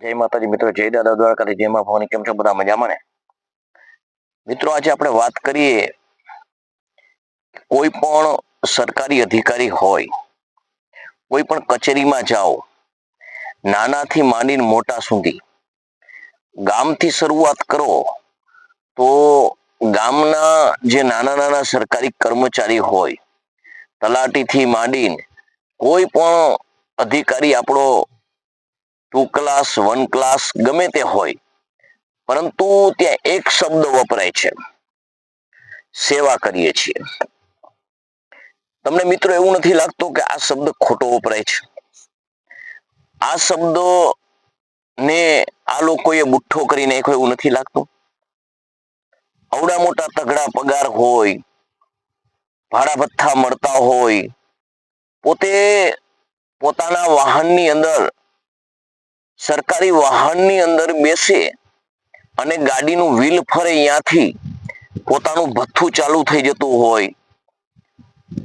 જય માતાજી મિત્રો, જય દાદા દ્વારકાથી, જય માં ભવાની. કેમ છો બધા? મજામાં ને મિત્રો? આજે આપણે વાત કરીએ, કોઈ પણ સરકારી અધિકારી હોય, કોઈ પણ કચેરીમાં જાઓ, નાનાથી માંડીને મોટા સુધી, ગામથી શરૂઆત કરો તો ગામના જે નાના નાના સરકારી કર્મચારી હોય, તલાટીથી માંડીને કોઈ પણ અધિકારી આપણો 2 ક્લાસ 1 ક્લાસ ગમે તે હોય, પરંતુ ત્યાં એક શબ્દ વપરાય છે, સેવા કરીએ છીએ. તમને મિત્રો એવું નથી લાગતું કે આ શબ્દ ખોટો વપરાય છે? આ શબ્દ ને આ લોકોએ બુઠ્ઠો કરી નાખ્યો એવું નથી લાગતું? અવડા મોટા તગડા પગાર હોય, ભાડા ભથ્થા મળતા હોય, પોતે પોતાના વાહનની અંદર, સરકારી વાહનની અંદર બેસે અને ગાડીનું વ્હીલ ફરે ત્યાંથી પોતાનું ભથ્થું ચાલુ થઈ જતું હોય,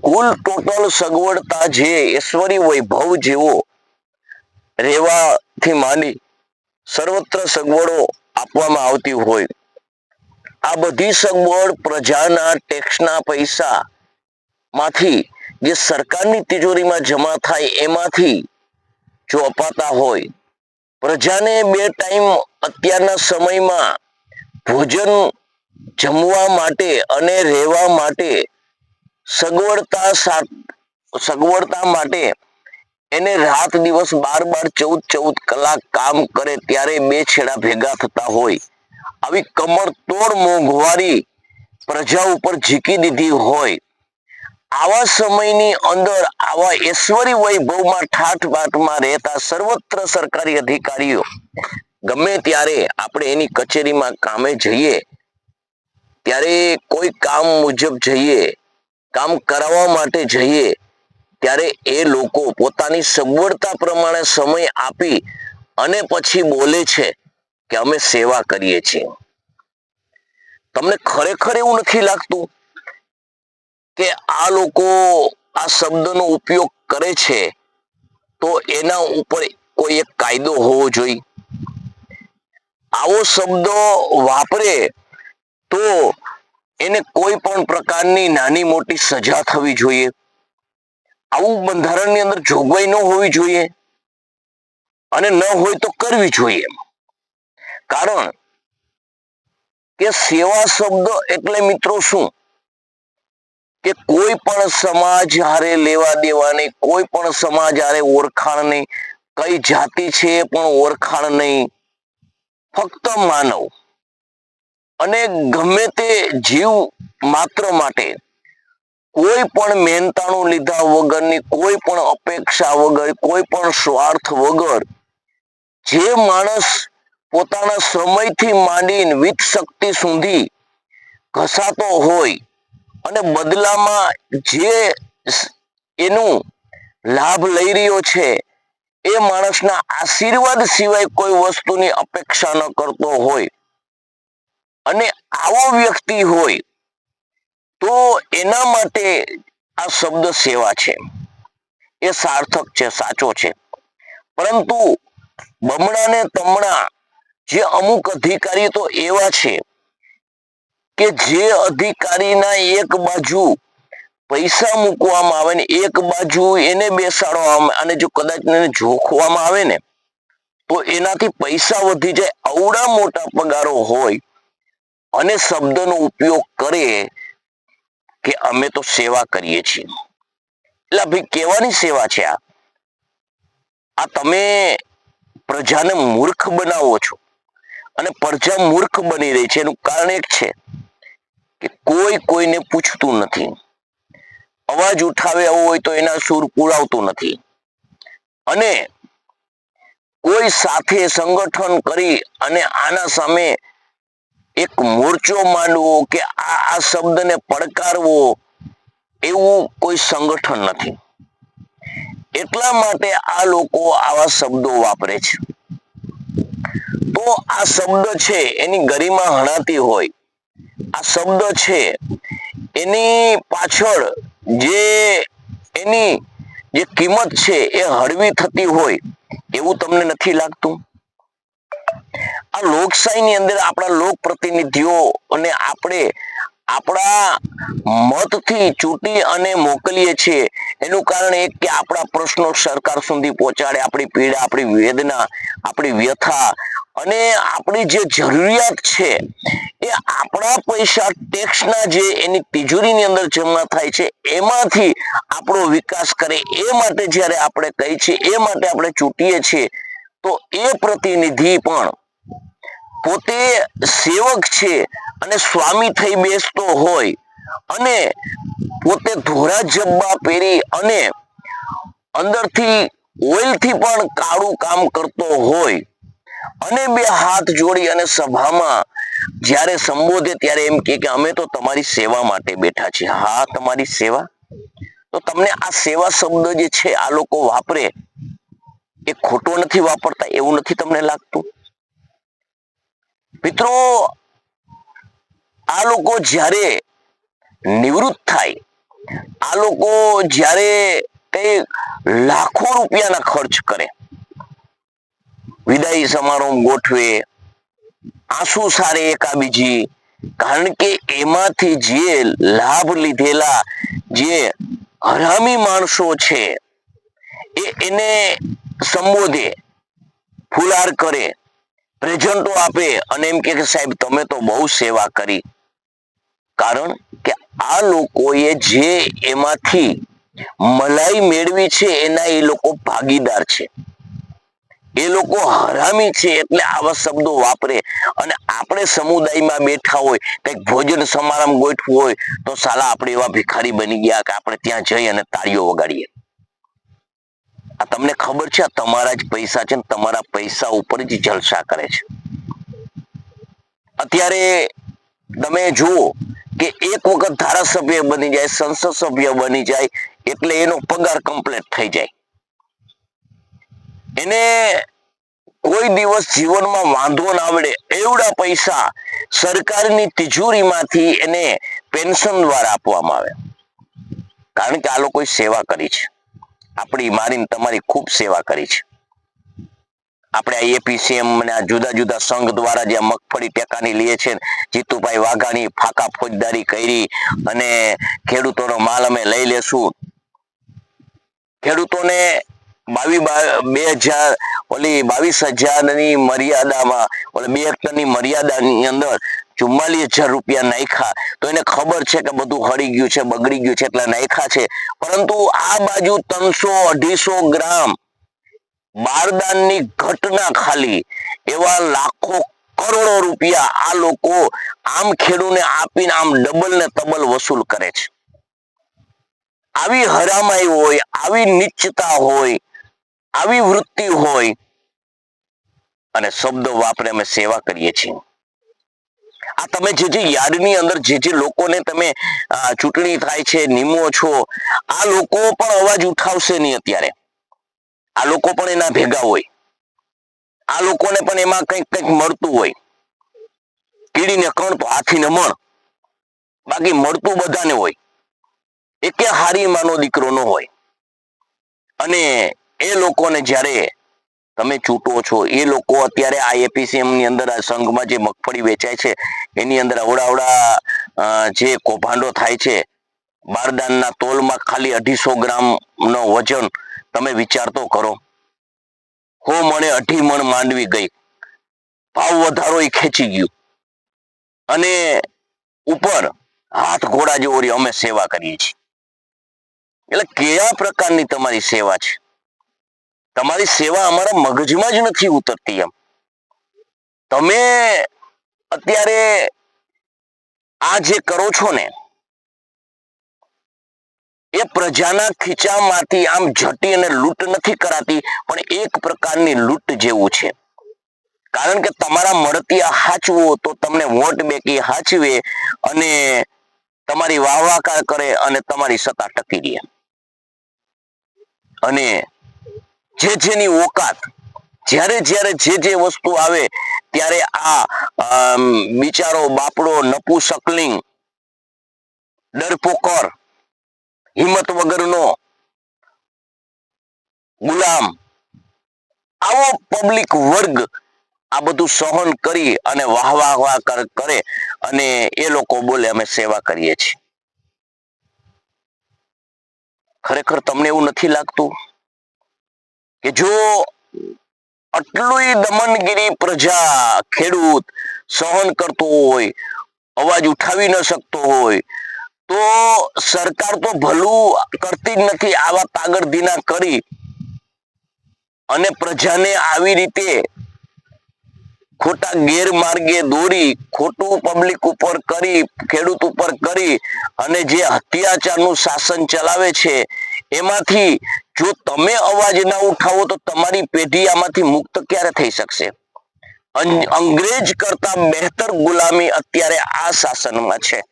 કુલ ટોટલ સગવડતા જે ઐશ્વર્ય વૈભવ જેવો રહેવાથી માંડી સર્વત્ર સગવડો આપવામાં આવતી હોય, આ બધી સગવડ પ્રજાના ટેક્સના પૈસા માંથી, જે સરકારની તિજોરીમાં જમા થાય એમાંથી જો અપાતા હોય, પ્રજાને 2 ટાઈમ અત્યારના સમયમાં ભોજન જમવા માટે અને રહેવા માટે સગવડતા માટે એને રાત દિવસ 12 14 કલાક કામ કરે ત્યારે 2 છેડા ભેગા થતા હોય, આવી કમરતોડ મોંઘવારી પ્રજા ઉપર ઝીકી દીધી હોય, આવા સમયની અંદર આવા ઐશ્વર્ય વૈભવમાં ઠાઠ બાટમાં રહેતા સર્વત્ર સરકારી અધિકારીઓ ગમે ત્યારે આપણે એની કચેરીમાં કામે જઈએ ત્યારે, કોઈ કામ મુજબ જઈએ, કામ કરાવવા માટે જઈએ ત્યારે એ લોકો પોતાની સગવડતા પ્રમાણે સમય આપી અને પછી બોલે છે કે અમે સેવા કરીએ છીએ. તમને ખરેખર એવું નથી લાગતું કે આ લોકો આ શબ્દનો ઉપયોગ કરે છે તો એના ઉપર કોઈ એક કાયદો હોવો જોઈએ? આવો શબ્દ વાપરે તો એને કોઈ પણ પ્રકારની નાની મોટી સજા થવી જોઈએ. આવું બંધારણની અંદર જોગવાઈ ન હોવી જોઈએ, અને ન હોય તો કરવી જોઈએ. કારણ કે સેવા શબ્દ એટલે મિત્રો શું? કે કોઈ પણ સમાજ હારે લેવા દેવા નહીં, કોઈ પણ સમાજ હારે ઓળખાણ નહીં, કઈ જાતિ છે એ પણ ઓળખાણ નહીં, ફક્ત માનવ અને ગમે તે જીવ માત્ર માટે કોઈ પણ મહેનતાણું લીધા વગરની, કોઈ પણ અપેક્ષા વગર, કોઈ પણ સ્વાર્થ વગર જે માણસ પોતાના સમયથી માંડીને વિત શક્તિ સુધી ઘસાતો હોય અને બદલામાં જે એનું લાભ લઈ રહ્યો છે એ માણસના આશીર્વાદ સિવાય કોઈ વસ્તુની અપેક્ષા ન કરતો હોય, અને આવો વ્યક્તિ હોય તો એના માટે આ શબ્દ સેવા છે એ સાર્થક છે, સાચો છે. પરંતુ બમણા ને તમણા જે અમુક અધિકારી તો એવા છે કે જે અધિકારીના એક બાજુ પૈસા મૂકવામાં આવે ને એક બાજુ એને બેસાડવામાં, અને જો કદાચ એને જોખવામાં આવે ને તો એનાથી પૈસા વધી જાય, અવડા મોટા પગારો હોય અને શબ્દનો ઉપયોગ કરે કે અમે તો સેવા કરીએ છીએ. એટલે ભાઈ કેવાની સેવા છે આ? તમે પ્રજાને મૂર્ખ બનાવો છો, અને પ્રજા મૂર્ખ બની રહી છે. એનું કારણ એક છે કે કોઈ કોઈને પૂછતું નથી, અવાજ ઉઠાવ્યા હોય તો એના સૂર પુરાવતું નથી, અને કોઈ સાથે સંગઠન કરી અને આના સામે એક મોરચો માંડવો કે આ શબ્દને પડકારવો, એવું કોઈ સંગઠન નથી. એટલા માટે આ લોકો આવા શબ્દો વાપરે છે. તો આ શબ્દ છે એની ગરિમા હણાતી હોય, આ શબ્દ છે એની પાછળ એની જે કિંમત છે એ હળવી થતી હોય એવું તમને નથી લાગતું? આ લોકશાહીની અંદર આપણા લોક પ્રતિનિધિઓ અને આપણે આપણા મતથી ચૂંટી અને મોકલીએ છીએ એનું કારણ એક કે આપણા પ્રશ્નો સરકાર સુધી પહોંચાડે, આપણી પીડા, આપણી વેદના, આપણી વ્યથા અને આપણી જે જરૂરિયાત છે એ આપણા પૈસા ટેક્સના જે એની તિજોરીની અંદર જમા થાય છે એમાંથી આપણો વિકાસ કરે એ માટે જ્યારે આપણે કહીએ છીએ, એ માટે આપણે ચૂંટીએ છીએ, તો એ પ્રતિનિધિ પણ પોતે સેવક છે અને સ્વામી થઈ બેસતો હોય અને પોતે ધોરા જબ્બા પહેરી અને અંદરથી ઓઇલથી પણ કાળું કામ કરતો હોય અને બે હાથ જોડી અને સભામાં જ્યારે સંબોધે ત્યારે એમ કે અમે તો તમારી સેવા માટે બેઠા છીએ. હા, તમારી સેવા. તો તમને આ સેવા શબ્દ જે છે આ લોકો વાપરે એ ખોટો નથી વાપરતા એવું નથી તમને લાગતું? મિત્રો, આ લોકો જ્યારે નિવૃત્ત થાય, આ લોકો જ્યારે કઈ લાખો રૂપિયાના ખર્ચ કરે, વિદાય સમારોહ ગોઠવે, આંસુ સારે એકાબીજી, કારણ કે એમાંથી જે લાભ લીધેલા જે હરામી માણસો છે એને સંબોધે, ફુલાર કરે, પ્રેઝન્ટો આપે અને એમ કે સાહેબ તમે તો બહુ સેવા કરી. કારણ કે આ લોકોએ જે એમાંથી મલાઈ મેળવી છે એના એ લોકો ભાગીદાર છે. એ લોકો હરામી છે એટલે આવા શબ્દો વાપરે. અને આપણે સમુદાયમાં બેઠા હોય, કંઈક ભોજન સમારંભ ગોઠવું હોય તો સાલા આપણે એવા ભિખારી બની ગયા કે આપણે ત્યાં જઈ અને તાળીઓ વગાડીએ. આ તમને ખબર છે આ તમારા જ પૈસા છે ને તમારા પૈસા ઉપર જ જલસા કરે છે. અત્યારે તમે જુઓ કે એક વખત ધારાસભ્ય બની જાય, સંસદ સભ્ય બની જાય એટલે એનો પગાર કમ્પ્લીટ થઈ જાય. એને કોઈ દિવસ જીવનમાં વાંધો ના આવડે એવડા પૈસા સરકારની તિજોરીમાંથી એને પેન્શન દ્વારા આપવામાં આવે. કારણ કે આ લોકોએ સેવા કરી છે. આપણી મારી તમારી ખૂબ સેવા કરી છે. આપણે આ એપીસીએમ અને આ જુદા જુદા સંઘ દ્વારા જે મગફળી ટેકાની લે છે, જીતુભાઈ વાઘાણી ફાકા ફોજદારી કરી અને ખેડૂતોનો માલ અમે લઈ લેશું. ખેડૂતોને 22,000ની મર્યાદામાં 2 હેક્ટરની મર્યાદાની અંદર 44,000 રૂપિયા નાખ્યા. તો એને ખબર છે કે બધું હળી ગયું છે, બગડી ગયું છે એટલે નાખ્યા છે. પરંતુ આ બાજુ 300-250 ગ્રામ બારદાનની ઘટના ખાલી એવા લાખો કરોડો રૂપિયા આ લોકો આમ ખેડૂને આપીને આમ ડબલ ને તબલ વસૂલ કરે છે. આવી હરામાઈ હોય, આવી નીચતા હોય, આવી વૃત્તિ હોય અને શબ્દો વાપરે અમે સેવા કરીએ છીએ. આ તમે જે યાર્ડની અંદર જે લોકોને તમે ચૂંટણી થાય છે નિમો છો, આ લોકો પણ અવાજ ઉઠાવશે નહીં અત્યારે. આ લોકો પણ એના ભેગા હોય. આ લોકોને પણ એમાં કંઈક મળતું હોય. કીડીને કણ તો હાથીને મણ. બાકી મળતું બધાને હોય. એકે હારી માનો દીકરો ન હોય. અને એ લોકોને જ્યારે તમે ચૂંટો છો, એ લોકો અત્યારે આ એપીસીએમ ની અંદર આ સંઘમાં જે મગફળી વેચાય છે એની અંદર અવડાવડા જે કૌભાંડો થાય છે, બારદાનના તોલમાં ખાલી 250 ગ્રામનો વજન તમે વિચાર તો કરો. 100 મણે 2.5 મણ માંડવી ગઈ. ભાવ વધારો એ ખેંચી ગયું અને ઉપર હાથ ઘોડા જેવો અમે સેવા કરીએ છીએ. એટલે કયા પ્રકારની તમારી સેવા છે? તમારી સેવા અમારા મગજમાં જ નથી ઉતરતી. એમ તમે અત્યારે આ જે કરો છો ને એ પ્રજાના ખીચામાંથી આમ ઝટી અને લૂંટ નથી કરાતી, પણ એક પ્રકારની લૂંટ જેવું છે. કારણ કે તમારા મળતિયા હાચવો તો તમને વોટ બેકી હાચવે અને તમારી વાહવાકાર કરે અને તમારી સત્તા ટકી રહે. અને જેની ઓકાત જ્યારે જે વસ્તુ આવે ત્યારે આ બિચારો બાપડો નપુસકલિંગ, ડરપોકર, હિંમત વગરનો ગુલામ, આવો પબ્લિક વર્ગ આ બધું સહન કરી અને વાહ વાહ વાહ કરે અને એ લોકો બોલે અમે સેવા કરીએ છીએ. ખરેખર તમને એવું નથી લાગતું કે જો આટલું દમનગીરી પ્રજા ખેડૂત સહન કરતો હોય, અવાજ ઉઠાવી ન શકતો હોય, તો સરકાર તો ભલું કરતી જ નથી આવા તાગડધીના કરી અને પ્રજાને આવી રીતે ખોટા ગેરમાર્ગે દોરી, ખોટું પબ્લિક ઉપર કરી, ખેડૂત ઉપર કરી અને જે અત્યાચારનું શાસન ચલાવે છે એમાંથી જો તમે અવાજ ના ઉઠાવો તો તમારી પેઢી આમાંથી મુક્ત ક્યારે થઈ શકશે? અંગ્રેજ કરતા બહેતર ગુલામી અત્યારે આ શાસનમાં છે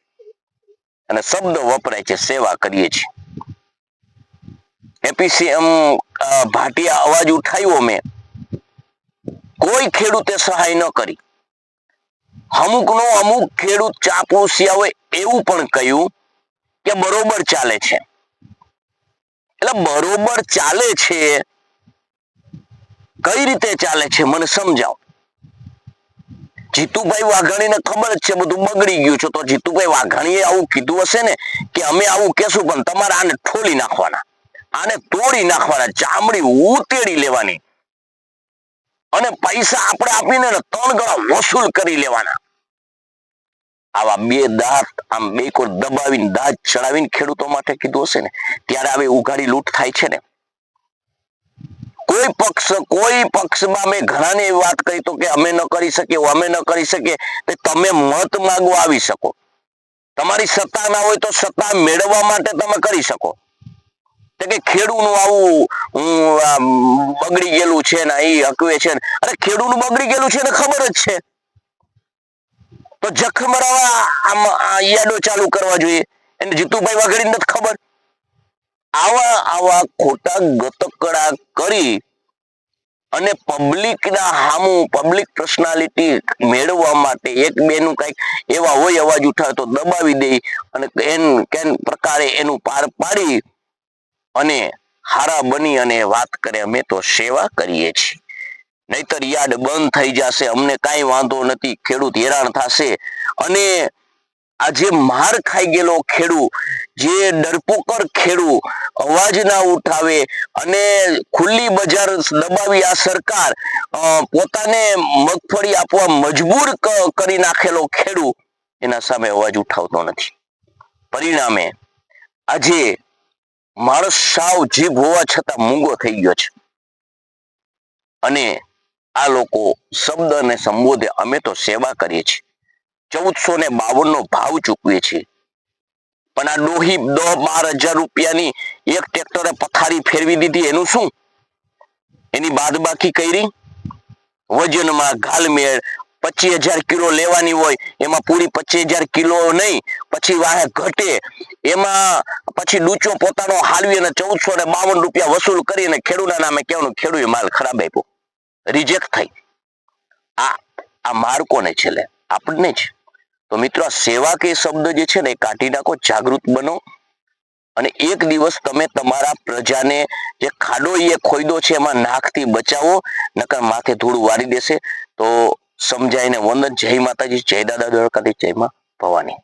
અને શબ્દ વપરાય છે સેવા કરીએ છીએ. એપીસીએમ ભાટિયા અવાજ ઉઠાવ્યો મેં, કોઈ ખેડૂતે સહાય ન કરી. અમુક ખેડૂત ચાપલુસિયા હોય એવું પણ કહ્યું કે બરોબર ચાલે છે. એટલે બરોબર ચાલે છે કઈ રીતે ચાલે છે મને સમજાવો. જીતુભાઈ વાઘાણીને ખબર જ છે બધું બગડી ગયું છે, તો જીતુભાઈ વાઘાણીએ આવું કીધું હશે ને કે અમે આવું કેશું પણ તમારે આને ઠોલી નાખવાના, આને તોડી નાખવાના, ચામડી ઉતેડી લેવાની અને પૈસા આપણે આપીને 3 ગણા વસૂલ કરી લેવાના. આવા બે દાંત આમ બે કોર દબાવીને દાંત ચડાવીને ખેડૂતો માટે કીધું હશે ને ત્યારે આવી ઉઘાડી લૂંટ થાય છે ને. કોઈ પક્ષમાં મેં ઘણાને એવી વાત કરી તો કે અમે ન કરી શકીએ, અમે ન કરી શકીએ. તમે મત માંગવા આવી શકો, તમારી સત્તા ના હોય તો સત્તા મેળવવા માટે તમે કરી શકો. કે ખેડૂતનું આવું બગડી ગયેલું છે ને એ હકવે છે. અરે ખેડૂતનું બગડી ગયેલું છે ને ખબર જ છે, તો જખ મરાવા આમ યાડો ચાલુ કરવા જોઈએ. એને જીતુભાઈ વાઘાણી નથી ખબર? આવા ખોટા ગતકડા કરી અને પબ્લિકના હામું પબ્લિક પર્સનાલિટી મેળવવા માટે એક બેનું કઈક એવા હોય અવાજ ઉઠાવે તો દબાવી દે અને કેન પ્રકારે એનું પાર પાડી અને હારા બની અને વાત કરે અમે તો સેવા કરીએ છીએ. નહીતર યાર્ડ બંધ થઈ જશે, અમને કાંઈ વાંધો નથી, ખેડૂત હેરાન થશે. અને આજે માર ખાઈ ગયેલો ખેડૂત, જે ડરપોકર ખેડૂત અવાજ ના ઉઠાવે અને ખુલ્લી બજાર દબાવી આ સરકાર પોતાને મગફળી આપવા મજબૂર કરી નાખેલો ખેડૂત એના સામે અવાજ ઉઠાવતો નથી. પરિણામે આજે માણસ સાવ જીભ હોવા છતાં મૂંગો થઈ ગયો છે અને આ લોકો શબ્દ અને સંબોધે અમે તો સેવા કરીએ છીએ, 1452 નો ભાવ ચૂકવીએ છીએ. પણ આ ડોહી 10-12 હજાર રૂપિયાની એક ટ્રેક્ટરે પથારી ફેરવી દીધી, એનું શું? એની બાદબાકી કરી, વજનમાં ઘાલમેળ 25,000 કિલો લેવાની હોય એમાં પૂરી 25,000 કિલો નહીં, પછી વાહે ઘટે એમાં પછી ડૂચો પોતાનો હાલવી અને 1452 રૂપિયા વસૂલ કરીને ખેડૂતના નામે કહેવાનું ખેડૂએ માલ ખરાબ આપ્યો, રિજેક્ટ થઈ. આ માર કોને છેલ્લે? આપણને જ. તો મિત્રો આ સેવા કે શબ્દ જે છે ને એ કાઢી નાખો, જાગૃત બનો અને એક દિવસ તમે તમારા પ્રજાને જે ખાડો એ ખોયદો છે એમાં નાકથી બચાવો, નકર માથે ધૂળ વારી દેશે. તો સમજાઈને વંદન. જય માતાજી, જય દાદા દ્વારકાધીશ, જય માં ભવાની.